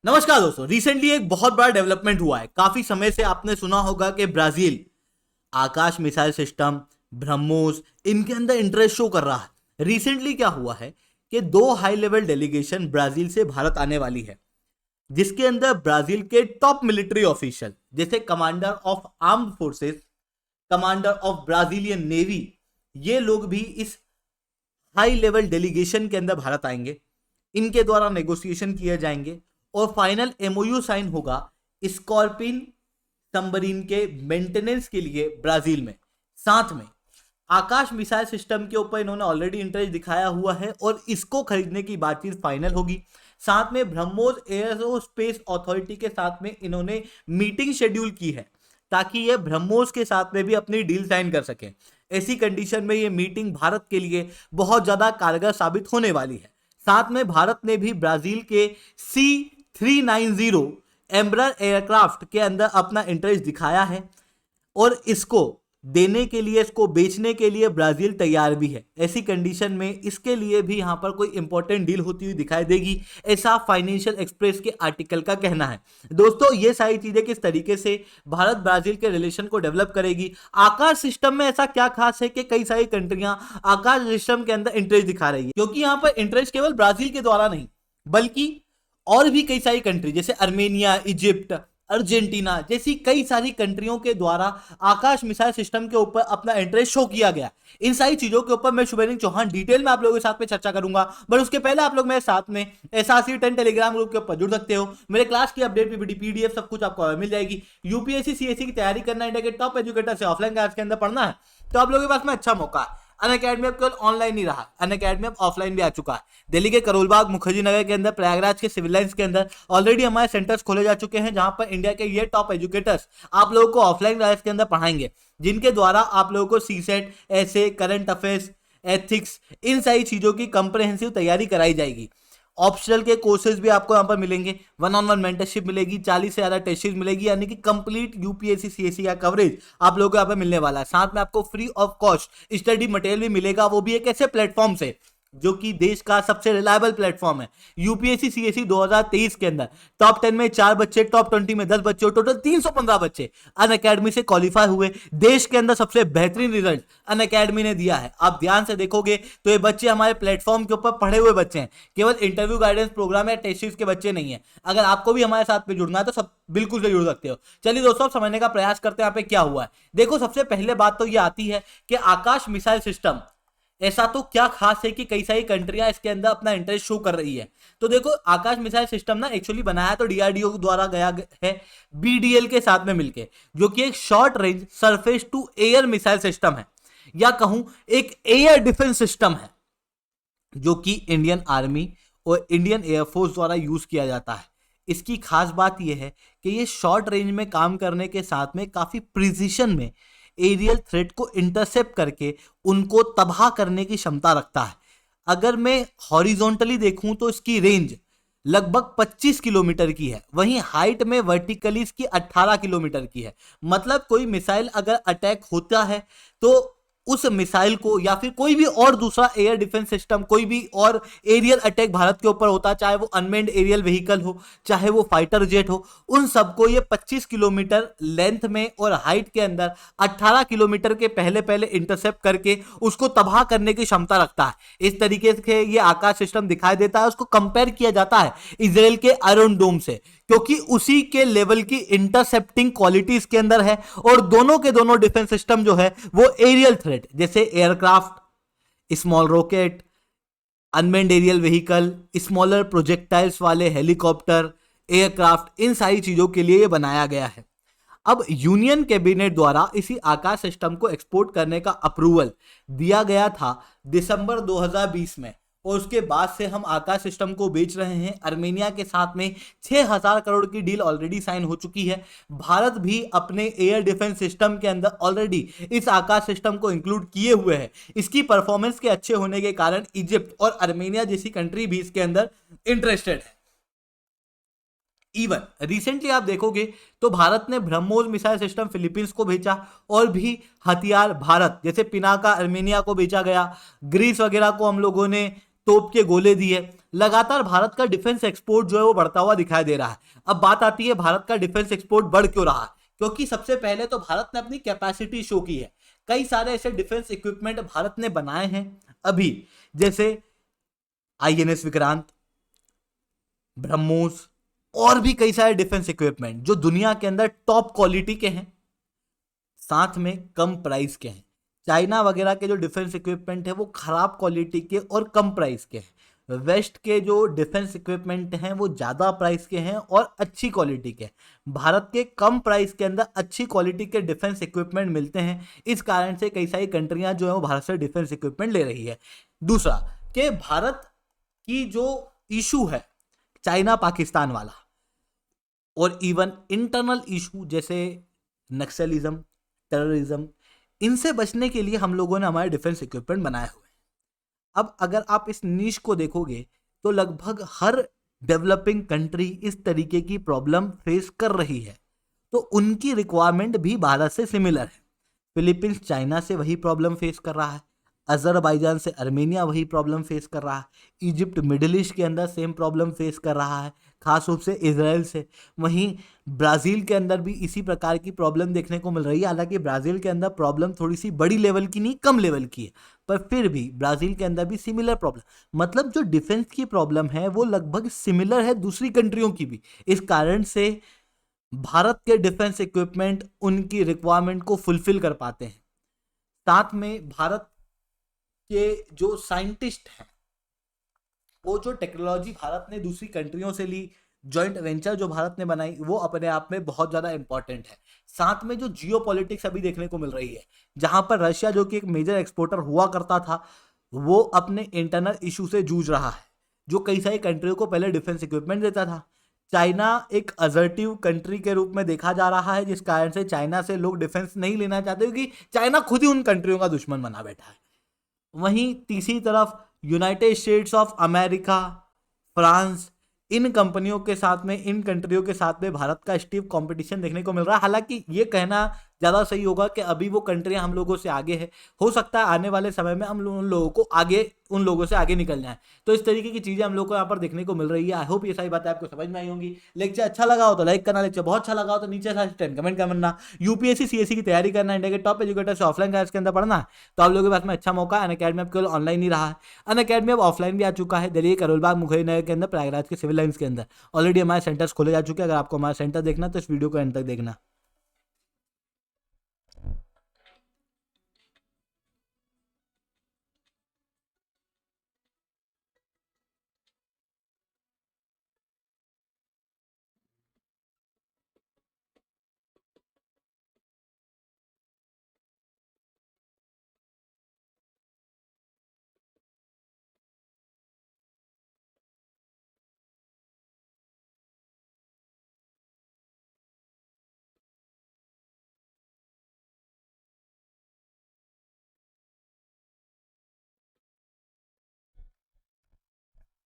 नमस्कार दोस्तों। रिसेंटली एक बहुत बड़ा डेवलपमेंट हुआ है। काफी समय से आपने सुना होगा कि ब्राजील आकाश मिसाइल सिस्टम, ब्रह्मोस, इनके अंदर इंटरेस्ट शो कर रहा है। रिसेंटली क्या हुआ है कि दो हाई लेवल डेलीगेशन ब्राजील से भारत आने वाली है, जिसके अंदर ब्राजील के टॉप मिलिट्री ऑफिशियल जैसे commander of armed forces, commander of Brazilian navy, ये लोग भी इस हाई लेवल डेलीगेशन के अंदर भारत आएंगे। इनके द्वारा नेगोशिएशन किए जाएंगे और फाइनल एमओयू साइन होगा स्कॉर्पिन सबमरीन के मेंटेनेंस के लिए ब्राजील में। साथ में आकाश मिसाइल सिस्टम के ऊपर इन्होंने ऑलरेडी इंटरेस्ट दिखाया हुआ है और इसको खरीदने की बातचीत फाइनल होगी। साथ में ब्रह्मोस एयरोस्पेस अथॉरिटी के साथ में इन्होंने मीटिंग शेड्यूल की है ताकि ये ब्रह्मोस के साथ में भी अपनी डील साइन कर सकें। ऐसी कंडीशन में ये मीटिंग भारत के लिए बहुत ज्यादा कारगर साबित होने वाली है। साथ में भारत ने भी ब्राजील के C-390 एम्ब्रर एयरक्राफ्ट के अंदर अपना इंटरेस्ट दिखाया है और इसको देने के लिए, इसको बेचने के लिए ब्राजील तैयार भी है। ऐसी कंडीशन में इसके लिए भी यहां पर कोई इंपॉर्टेंट डील होती हुई दिखाई देगी, ऐसा फाइनेंशियल एक्सप्रेस के आर्टिकल का कहना है। दोस्तों, ये सारी चीजें किस तरीके से भारत ब्राजील के रिलेशन को डेवलप करेगी, आकाश सिस्टम में ऐसा क्या खास है कि कई सारी कंट्रियां आकाश सिस्टम के अंदर इंटरेस्ट दिखा रही है, क्योंकि यहां पर इंटरेस्ट केवल ब्राजील के द्वारा नहीं बल्कि और भी कई सारी कंट्री जैसे अर्मेनिया, इजिप्ट, अर्जेंटीना जैसी कई सारी कंट्रियों के द्वारा आकाश मिसाइल सिस्टम के ऊपर अपना इंटरेस्ट शो किया गया। इन सारी चीजों के ऊपर मैं शुभेंद्र चौहान डिटेल में आप लोगों के साथ में चर्चा करूंगा, बट उसके पहले आप लोग मेरे साथ में SRC10 टेलीग्राम ग्रुप के ऊपर जुड़ सकते हो। मेरे क्लास की अपडेट पीपीटी PDF सब कुछ आपको मिल जाएगी। यूपीएससी CSE की तैयारी करना, इंडिया के टॉप एजुकेटर से ऑफलाइन क्लास के अंदर पढ़ना है तो आप लोगों के पास में अच्छा मौका है। अनअकैडमी अब केवल ऑनलाइन नहीं रहा, अनअकैडमी अब ऑफलाइन भी आ चुका है। दिल्ली के करोलबाग मुखर्जी नगर के अंदर, प्रयागराज के सिविल लाइंस के अंदर ऑलरेडी हमारे सेंटर्स खोले जा चुके हैं, जहां पर इंडिया के ये टॉप एजुकेटर्स आप लोगों को ऑफलाइन क्लास के अंदर पढ़ाएंगे, जिनके द्वारा आप लोगों को सीसेट, ऐसे, करंट अफेयर्स, एथिक्स, इन सारी चीजों की कंप्रहेंसिव तैयारी कराई जाएगी। ऑप्शनल के कोर्सेज भी आपको यहाँ पर मिलेंगे, 1-on-1 मेंटरशिप मिलेगी, 40 से ज्यादा टेस्ट सीरीज मिलेगी, यानी कि कंप्लीट यूपीएससी CSE का कवरेज आप लोगों को यहाँ पर मिलने वाला है। साथ में आपको free of cost study material भी मिलेगा, वो भी एक ऐसे प्लेटफॉर्म से जो कि देश का सबसे रिलायबल प्लेटफॉर्म है। यूपीएससी CSE 2023 के अंदर टॉप 10 में 4 बच्चे, टॉप 20 में 10 बच्चे और टोटल 315 बच्चे अनअकैडमी से क्वालिफाई हुए। देश के अंदर सबसे बेहतरीन रिजल्ट अनअकैडमी ने दिया है। आप ध्यान से देखोगे तो ये बच्चे हमारे प्लेटफॉर्म के ऊपर पढ़े हुए बच्चे हैं, केवल इंटरव्यू गाइडेंस प्रोग्राम या टेस्ट सीरीज के बच्चे नहीं है। अगर आपको भी हमारे साथ में जुड़ना है तो सब बिल्कुल से जुड़ सकते हो। चलिए दोस्तों, समझने का प्रयास करते हैं यहाँ पे क्या हुआ है। देखो, सबसे पहले बात तो ये आती है कि आकाश मिसाइल सिस्टम ऐसा तो क्या खास है कि कई सारी कंट्रियां इसके अंदर अपना इंटरेस्ट शो कर रही है। तो देखो, आकाश मिसाइल सिस्टम ना एक्चुअली बनाया तो DRDO द्वारा गया है BDL के साथ में मिलके, जो कि एक short range surface to air missile system है, या कहूं एक एयर डिफेंस सिस्टम है, जो कि इंडियन आर्मी और इंडियन एयरफोर्स द्वारा यूज किया जाता है। इसकी खास बात यह है कि ये शॉर्ट रेंज में काम करने के साथ में काफी प्रिसीशन में एरियल थ्रेट को इंटरसेप्ट करके उनको तबाह करने की क्षमता रखता है। अगर मैं हॉरिजॉन्टली देखूं तो इसकी रेंज लगभग 25 किलोमीटर की है, वहीं हाइट में वर्टिकली इसकी 18 किलोमीटर की है। मतलब कोई मिसाइल अगर अटैक होता है तो उस मिसाइल को, या फिर कोई भी और दूसरा एयर डिफेंस सिस्टम, कोई भी और एरियल अटैक भारत के ऊपर होता है, चाहे वो अनमेन्ड एरियल व्हीकल हो, चाहे वो फाइटर जेट हो, उन सबको ये 25 किलोमीटर लेंथ में और हाइट के अंदर 18 किलोमीटर के पहले पहले इंटरसेप्ट करके उसको तबाह करने की क्षमता रखता है। इस तरीके से ये आकाश सिस्टम दिखाई देता है। उसको कंपेयर किया जाता है इजराइल के आयरन डोम से, क्योंकि उसी के लेवल की इंटरसेप्टिंग क्वालिटी इसके अंदर है। और दोनों के दोनों डिफेंस सिस्टम जो है वो एरियल थ्रेट जैसे aircraft, small rocket, unmanned aerial vehicle, smaller projectiles वाले हेलीकॉप्टर, एयरक्राफ्ट, इन सारी चीजों के लिए ये बनाया गया है। अब यूनियन कैबिनेट द्वारा इसी आकाश सिस्टम को एक्सपोर्ट करने का अप्रूवल दिया गया था दिसंबर 2020 में, और उसके बाद से हम आकाश सिस्टम को बेच रहे हैं। अर्मेनिया के साथ में 6000 करोड़ की डील ऑलरेडी साइन हो चुकी है। भारत भी अपने एयर डिफेंस सिस्टम के अंदर ऑलरेडी इस आकाश सिस्टम को इंक्लूड किए हुए है। इसकी परफॉर्मेंस के अच्छे होने के कारण इजिप्ट और अर्मेनिया जैसी कंट्री भी इसके अंदर इंटरेस्टेड है। इवन रिसेंटली आप देखोगे तो भारत ने ब्रह्मोस मिसाइल सिस्टम फिलीपींस को भेजा, और भी हथियार भारत जैसे पिनाका अर्मेनिया को बेचा गया, ग्रीस वगैरह को हम लोगों ने तोप के गोले दिए। लगातार भारत का डिफेंस एक्सपोर्ट जो है वो बढ़ता हुआ दिखाई दे रहा है। अब बात आती है भारत का डिफेंस एक्सपोर्ट बढ़ क्यों रहा है, क्योंकि सबसे पहले तो भारत ने अपनी कैपेसिटी शो की है। कई सारे ऐसे डिफेंस इक्विपमेंट भारत ने बनाए हैं अभी, जैसे आईएनएस विक्रांत, ब्रह्मोस और भी कई सारे डिफेंस इक्विपमेंट जो दुनिया के अंदर टॉप क्वालिटी के हैं, साथ में कम प्राइस के हैं। चाइना वगैरह के जो डिफेंस इक्विपमेंट है वो खराब क्वालिटी के और कम प्राइस के हैं। वेस्ट के जो डिफेंस इक्विपमेंट हैं वो ज़्यादा प्राइस के हैं और अच्छी क्वालिटी के। भारत के कम प्राइस के अंदर अच्छी क्वालिटी के डिफेंस इक्विपमेंट मिलते हैं, इस कारण से कई सारी कंट्रियां जो है वो भारत से डिफेंस इक्विपमेंट ले रही है। दूसरा कि भारत की जो इशू है चाइना पाकिस्तान वाला, और इवन इंटरनल इशू जैसे नक्सलिज्म, टेररिज्म, इनसे बचने के लिए हम लोगों ने हमारे डिफेंस इक्विपमेंट बनाए हुए हैं। अब अगर आप इस नीश को देखोगे तो लगभग हर डेवलपिंग कंट्री इस तरीके की प्रॉब्लम फेस कर रही है, तो उनकी रिक्वायरमेंट भी भारत से सिमिलर है। फिलीपींस चाइना से वही प्रॉब्लम फेस कर रहा है, अजरबैजान से अर्मेनिया वही प्रॉब्लम फेस कर रहा है, इजिप्ट मिडिल ईस्ट के अंदर सेम प्रॉब्लम फेस कर रहा है, खास रूप से इजराइल से। वहीं ब्राज़ील के अंदर भी इसी प्रकार की प्रॉब्लम देखने को मिल रही है। हालांकि ब्राज़ील के अंदर प्रॉब्लम थोड़ी सी बड़ी लेवल की नहीं, कम लेवल की है, पर फिर भी ब्राज़ील के अंदर भी सिमिलर प्रॉब्लम, मतलब जो डिफेंस की प्रॉब्लम है वो लगभग सिमिलर है दूसरी कंट्रियों की भी। इस कारण से भारत के डिफेंस इक्विपमेंट उनकी रिक्वायरमेंट को फुलफिल कर पाते हैं। साथ में भारत के जो साइंटिस्ट हैं, वो जो टेक्नोलॉजी भारत ने दूसरी कंट्रियों से ली, जॉइंट वेंचर जो भारत ने बनाई, वो अपने आप में बहुत ज़्यादा इंपॉर्टेंट है। साथ में जो जियो पॉलिटिक्स अभी देखने को मिल रही है, जहां पर रशिया जो कि एक मेजर एक्सपोर्टर हुआ करता था, वो अपने इंटरनल इशू से जूझ रहा है, जो कई सारी कंट्रियों को पहले डिफेंस इक्विपमेंट देता था। चाइना एक असर्टिव कंट्री के रूप में देखा जा रहा है, जिस कारण से चाइना से लोग डिफेंस नहीं लेना चाहते, क्योंकि चाइना खुद ही उन कंट्रियों का दुश्मन बना बैठा है। वहीं तीसरी तरफ United States of America, France, इन कंपनियों के साथ में, इन कंट्रियों के साथ में भारत का स्टीफ कंपटीशन देखने को मिल रहा है। हालांकि ये कहना ज़्यादा सही होगा कि अभी वो कंट्रियां हम लोगों से आगे है, हो सकता है आने वाले समय में हम उन लोगों को आगे, उन लोगों से आगे निकल जाए। तो इस तरीके की चीज़ें हम लोग को यहाँ पर देखने को मिल रही है। आई होप ये सारी बातें आपको समझ में आई होंगी। लेक्चर अच्छा लगा हो तो लाइक करना, लेक्चर बहुत अच्छा लगा हो तो नीचे कमेंट करना। यूपीएससी सीएससी की तैयारी करना, इंडिया के टॉप एजुकेटर से ऑफलाइन क्लास के अंदर पढ़ना, तो आप लोगों के पास में अच्छा मौका है। अनअकैडमी अब केवल ऑनलाइन ही रहा है, अनअकैडमी अब ऑफलाइन भी आ चुका है। दिल्ली करोलबाग मुखरी नगर के अंदर, प्रयागराज के सिविल लाइन्स के अंदर ऑलरेडी हमारे सेंटर्स खोले जा चुके हैं। अगर आपको हमारा सेंटर देखना तो इस वीडियो को एंड तक देखना।